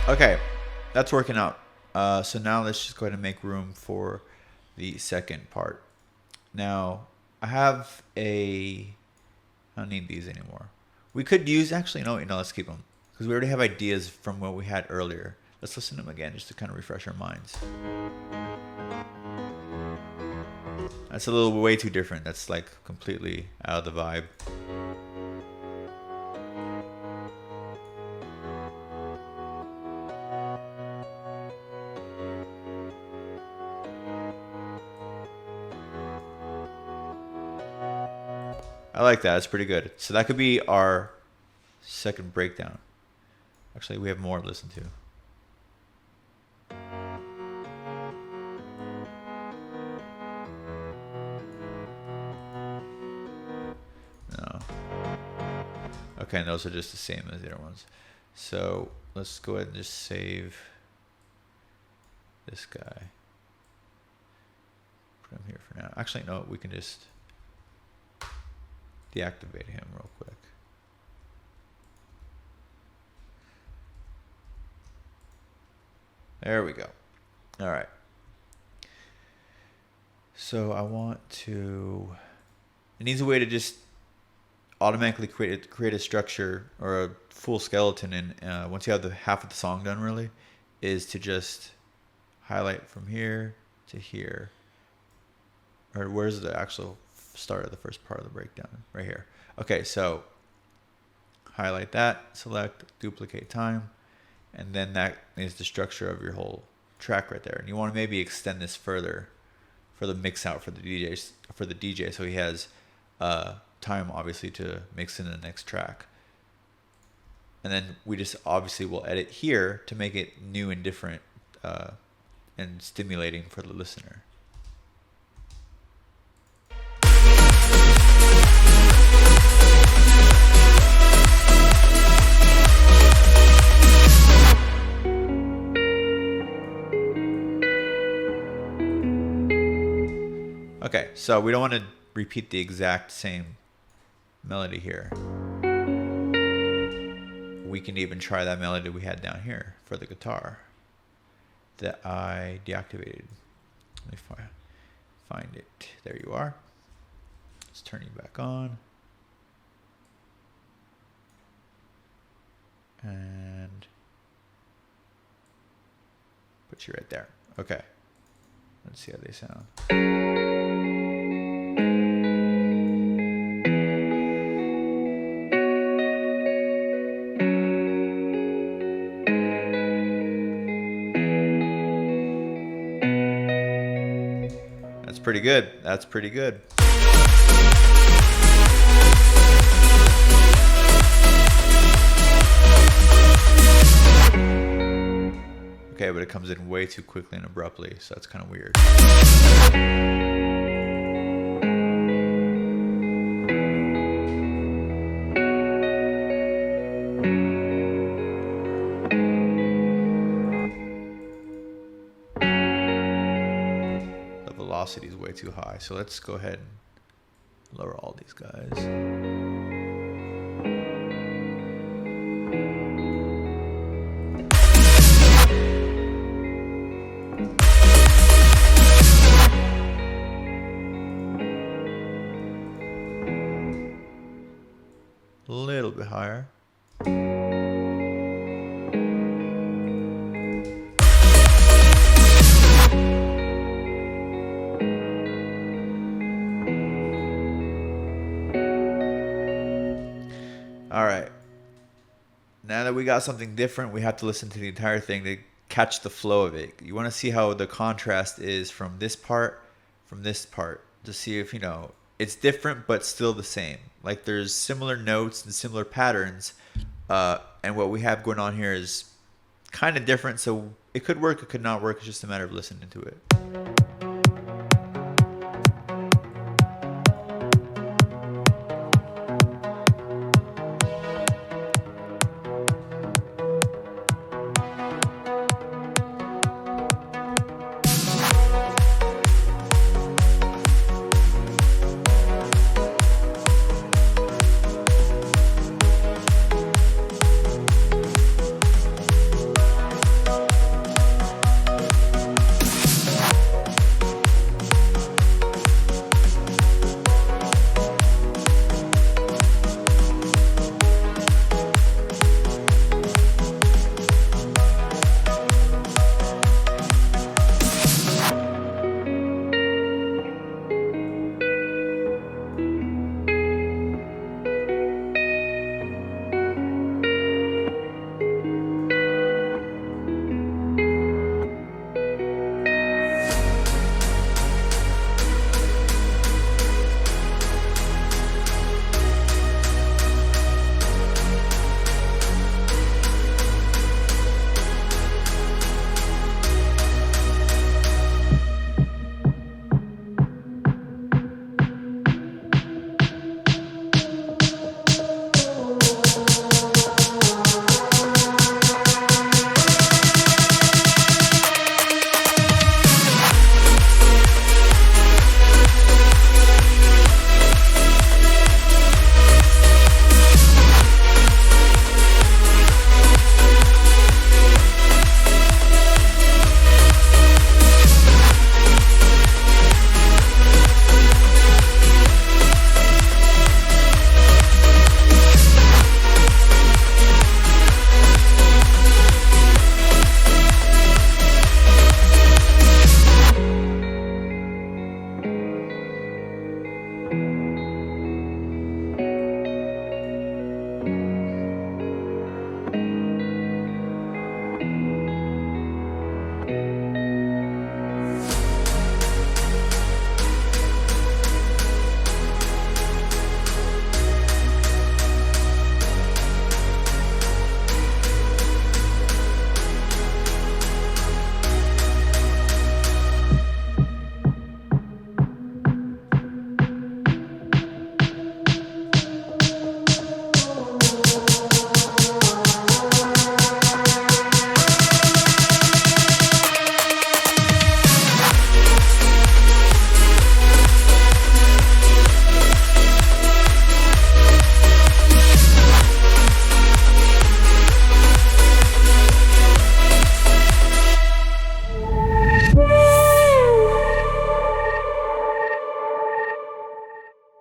Okay, that's working out. So now let's just go ahead and make room for the second part. Now, I don't need these anymore. We could use, actually, no, let's keep them. Because we already have ideas from what we had earlier. Let's listen to them again just to kind of refresh our minds. That's a little way too different. That's like completely out of the vibe. I like that. It's pretty good. So that could be our second breakdown. Actually, we have more to listen to. No. Okay, and those are just the same as the other ones. So let's go ahead and just save this guy. Put him here for now. Actually, no, we can just deactivate him real quick. There we go. All right. So I want to, it needs a way to just automatically create a structure or a full skeleton. And once you have the half of the song done, really, is to just highlight from here to here. Or where's the actual start of the first part of the breakdown? Right here. Okay, so highlight that, select duplicate time, and then that is the structure of your whole track right there. And you want to maybe extend this further for the mix out for the DJ, so he has time obviously to mix in the next track. And then we just obviously will edit here to make it new and different and stimulating for the listener. Okay, so we don't want to repeat the exact same melody here. We can even try that melody we had down here for the guitar that I deactivated. Let me find it. There you are. Let's turn you back on. And put you right there. Okay. Let's see how they sound. Pretty good. That's pretty good. Okay, but it comes in way too quickly and abruptly, so that's kind of weird. Velocity is way too high, so let's go ahead and lower all these guys. A little bit higher. All right. Now that we got something different, we have to listen to the entire thing to catch the flow of it. You want to see how the contrast is from this part, to see if, it's different but still the same. Like there's similar notes and similar patterns, and what we have going on here is kind of different. So it could work, it could not work. It's just a matter of listening to it.